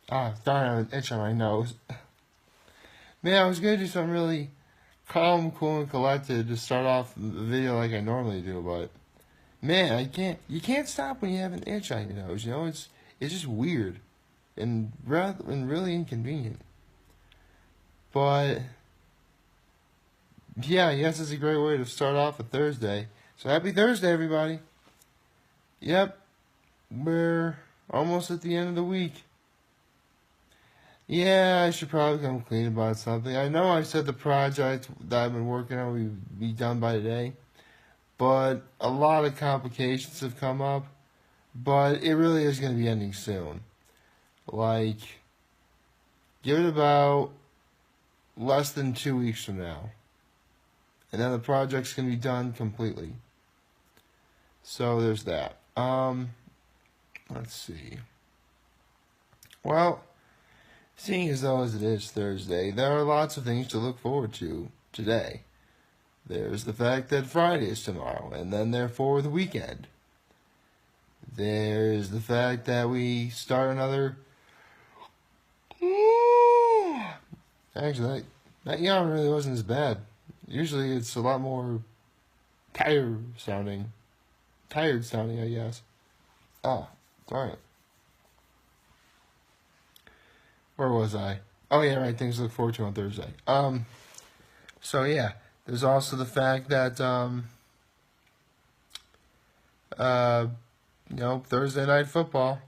Ah, darn, I have an itch on my nose. Man, I was gonna do something really calm, cool, and collected to start off the video like I normally do, but man, I can't. You can't stop when you have an itch on your nose. You know, it's just weird and really inconvenient. But yeah, I guess it's a great way to start off a Thursday. So happy Thursday, everybody. Yep, we're almost at the end of the week. Yeah, I should probably come clean about something. I know I said the project that I've been working on would be done by today, but a lot of complications have come up. But it really is going to be ending soon. Like, give it about less than 2 weeks from now, and then the project's going to be done completely. So there's that. Let's see. Well, seeing as though as it is Thursday, there are lots of things to look forward to today. There's the fact that Friday is tomorrow, and then therefore the weekend. There's the fact that we start another. Actually, that yawn really wasn't as bad. Usually it's a lot more tired sounding. Tired sounding, I guess. Ah, darn it. Where was I? Oh yeah, right. Things to look forward to on Thursday. So yeah, there's also the fact that uh, Thursday night football.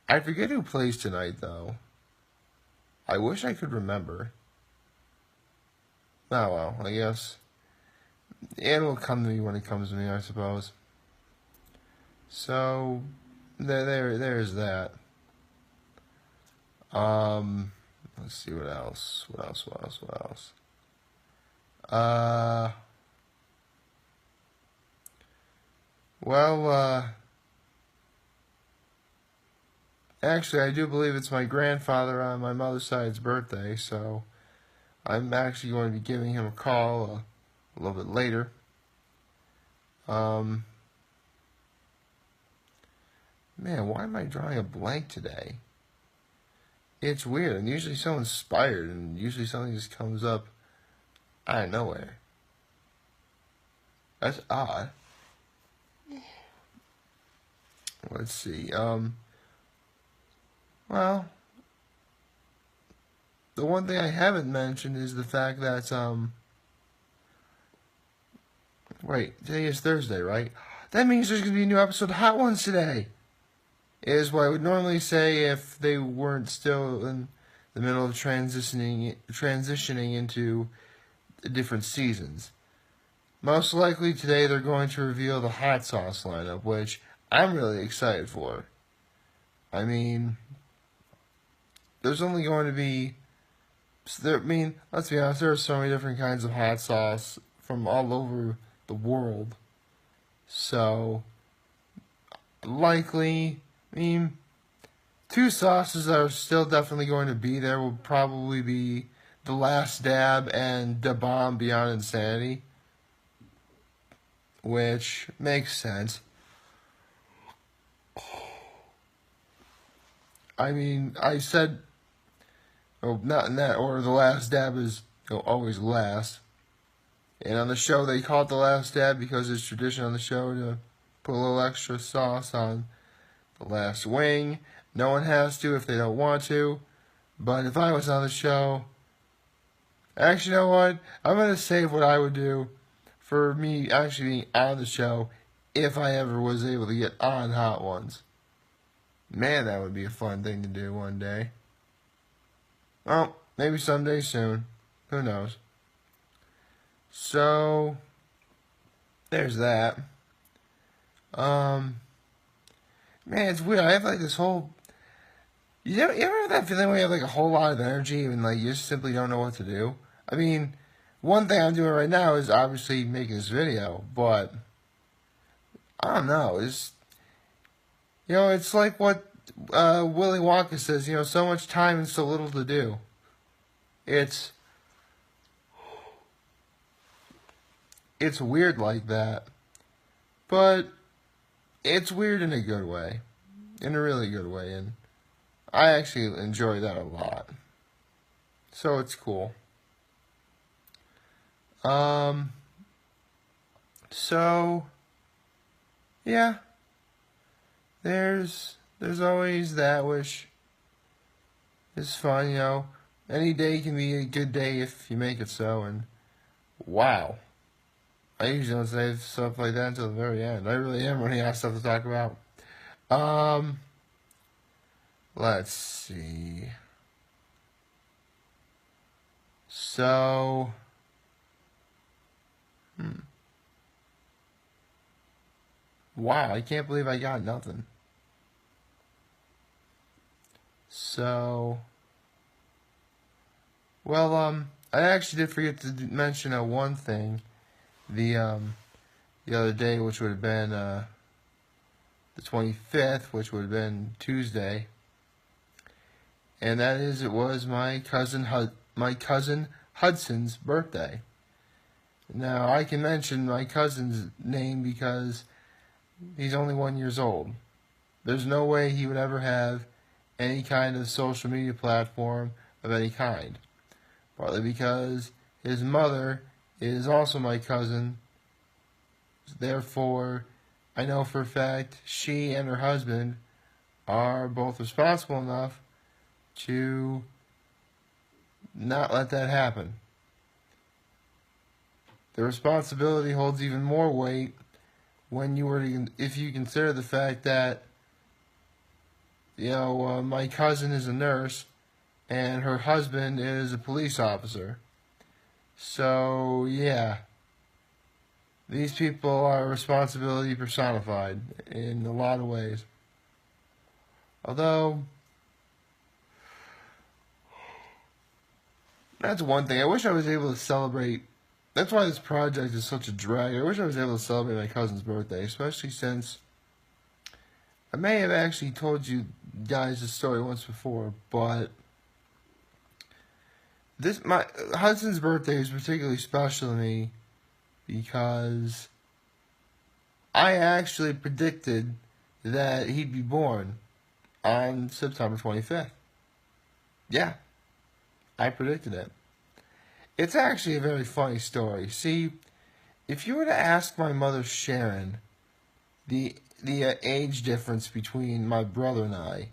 I forget who plays tonight though. I wish I could remember. Oh well, I guess it'll come to me when it comes to me, I suppose. So there's that. Let's see what else. What else? Uh, well, actually, I do believe it's my grandfather on my mother's side's birthday, so I'm actually going to be giving him a call a little bit later. Um, Man, why am I drawing a blank today? It's weird. I'm usually so inspired, and usually something just comes up out of nowhere. That's odd. Let's see. Well, the one thing I haven't mentioned is the fact that wait, today is Thursday, right? That means there's gonna be a new episode of Hot Ones today. Is what I would normally say if they weren't still in the middle of transitioning into different seasons. Most likely today they're going to reveal the hot sauce lineup, which I'm really excited for. I mean, there's only going to be. Let's be honest, there are so many different kinds of hot sauce from all over the world. So, likely, two sauces that are still definitely going to be there will probably be The Last Dab and Da Bomb Beyond Insanity, which makes sense. I said, oh, not in that order. The Last Dab is always last. And on the show, they call it The Last Dab because it's tradition on the show to put a little extra sauce on the last wing. No one has to if they don't want to. But if I was on the show, actually, you know what? I'm going to save what I would do for me actually being on the show if I ever was able to get on Hot Ones. Man, that would be a fun thing to do one day. Well, maybe someday soon. Who knows? So, there's that. Man, it's weird. I have like this whole. You ever have that feeling where you have like a whole lot of energy and like you just simply don't know what to do? I mean, one thing I'm doing right now is obviously making this video, but I don't know. It's like what Willy Wonka says. So much time and so little to do. It's weird like that, but it's weird in a good way, in a really good way, and I actually enjoy that a lot. So it's cool. Um, so yeah, there's always that, which is fun, you know. Any day can be a good day if you make it so, and wow. I usually don't say stuff like that until the very end. I really am running out of stuff to talk about. Um, let's see. So, hmm. Wow, I can't believe I got nothing. So, well, I actually did forget to mention one thing. The other day, which would have been the 25th, which would have been Tuesday, and that is it was my cousin Hudson's birthday. Now I can mention my cousin's name because he's only 1 year old. There's no way he would ever have any kind of social media platform of any kind. Partly because his mother is also my cousin. Therefore, I know for a fact she and her husband are both responsible enough to not let that happen. The responsibility holds even more weight when if you consider the fact that my cousin is a nurse and her husband is a police officer. So yeah, these people are responsibility personified in a lot of ways. Although that's one thing. I wish I was able to celebrate. That's why this project is such a drag. I wish I was able to celebrate my cousin's birthday, especially since I may have actually told you guys this story once before, but my Hudson's birthday is particularly special to me because I actually predicted that he'd be born on September 25th. Yeah, I predicted it. It's actually a very funny story. See, if you were to ask my mother Sharon the age difference between my brother and I,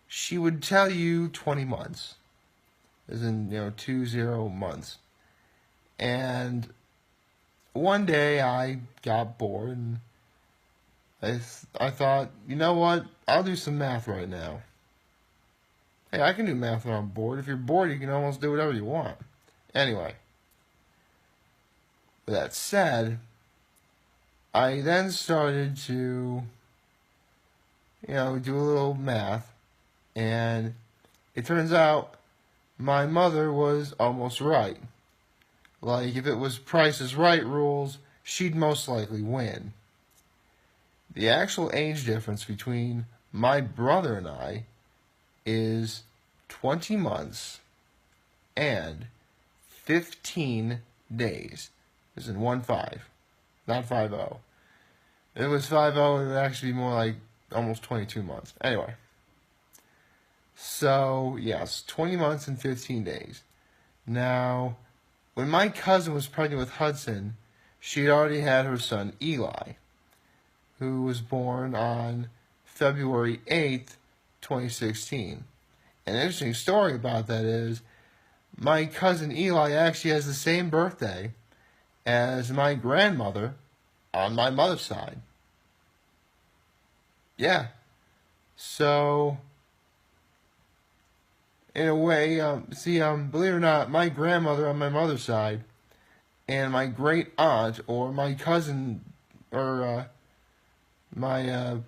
she would tell you 20 months, as in 20 months. And one day I got bored and I thought, you know what? I'll do some math right now. Hey, I can do math when I'm bored. If you're bored, you can almost do whatever you want. Anyway, with that said, I then started to, do a little math, and it turns out my mother was almost right. Like, if it was Price is Right rules, she'd most likely win. The actual age difference between my brother and I is 20 months and 15 days. As in 1-5, not 5-0. If it was 5-0, it would actually be more like almost 22 months. Anyway. So, yes, 20 months and 15 days. Now, when my cousin was pregnant with Hudson, she had already had her son Eli, who was born on February 8th, 2016. An interesting story about that is my cousin Eli actually has the same birthday as my grandmother on my mother's side. Yeah. So, in a way, believe it or not, my grandmother on my mother's side and my great aunt or my cousin or my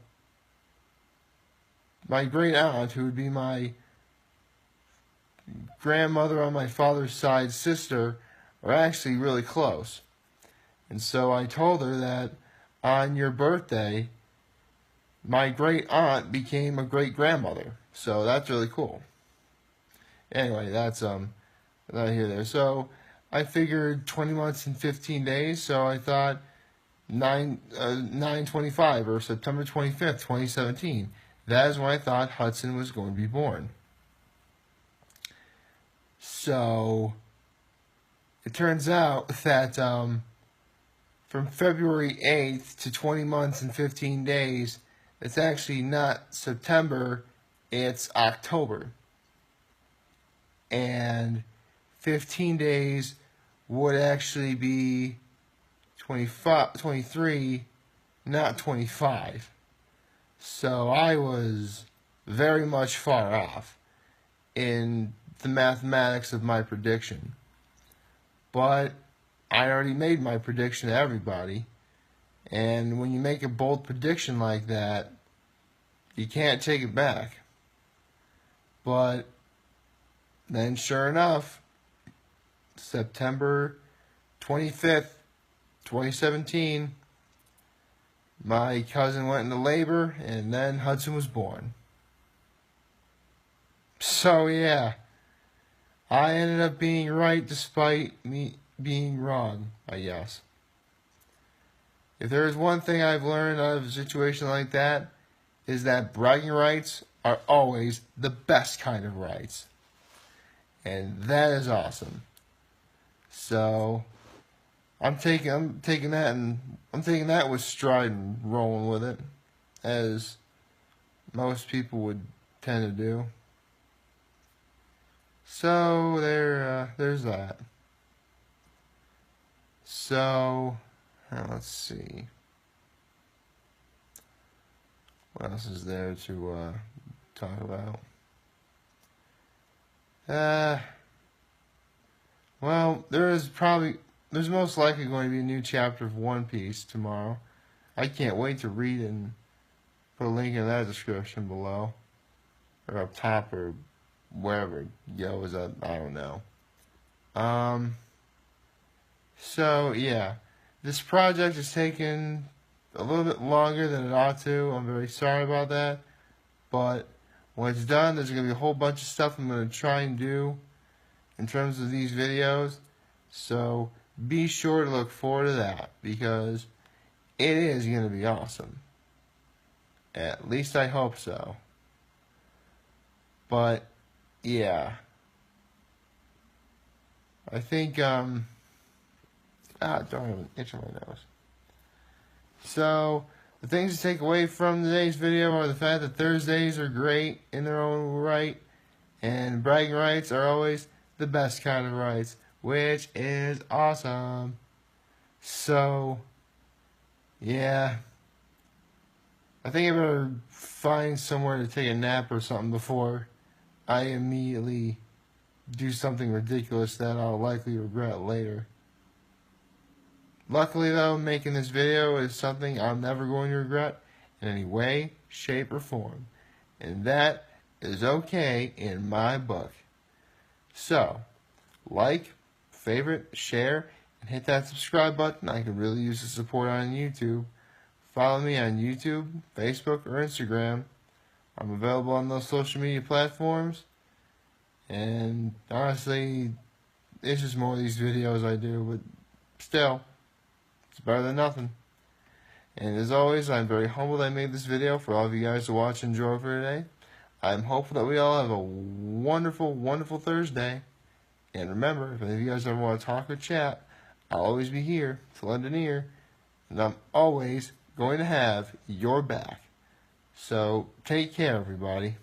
great aunt, who would be my grandmother on my father's side sister, are actually really close. And so I told her that on your birthday, my great aunt became a great grandmother. So that's really cool. Anyway, that's not here there. So I figured 20 months and 15 days. So I thought 9/25 or September 25th, 2017. that is when I thought Hudson was going to be born. So it turns out that from February 8th to 20 months and 15 days, it's actually not September, it's October. And 15 days would actually be 23, not 25. So I was very much far off in the mathematics of my prediction. But I already made my prediction to everybody. And when you make a bold prediction like that, you can't take it back. But then sure enough, September 25th, 2017, my cousin went into labor, and then Hudson was born. So yeah, I ended up being right despite me being wrong, I guess. If there is one thing I've learned out of a situation like that, is that bragging rights are always the best kind of rights. And that is awesome. So I'm taking that with stride and rolling with it, as most people would tend to do. So there's that. So let's see. What else is there to talk about? Well, there's most likely going to be a new chapter of One Piece tomorrow. I can't wait to read it and put a link in that description below, or up top, or wherever it goes. I don't know. So yeah, this project is taking a little bit longer than it ought to. I'm very sorry about that, but when it's done, there's going to be a whole bunch of stuff I'm going to try and do in terms of these videos. So be sure to look forward to that, because it is going to be awesome. At least I hope so. But yeah, I think don't have an itch on my nose. So the things to take away from today's video are the fact that Thursdays are great in their own right, and bragging rights are always the best kind of rights, which is awesome. So yeah, I think I better find somewhere to take a nap or something before I immediately do something ridiculous that I'll likely regret later. Luckily though, making this video is something I'm never going to regret in any way, shape, or form. And that is okay in my book. So, like, favorite, share, and hit that subscribe button. I could really use the support on YouTube. Follow me on YouTube, Facebook, or Instagram. I'm available on those social media platforms. And honestly, it's just more of these videos I do, but still, it's better than nothing. And as always, I'm very humbled I made this video for all of you guys to watch and enjoy for today. I'm hopeful that we all have a wonderful, wonderful Thursday. And remember, if any of you guys ever want to talk or chat, I'll always be here to lend an ear. And I'm always going to have your back. So take care, everybody.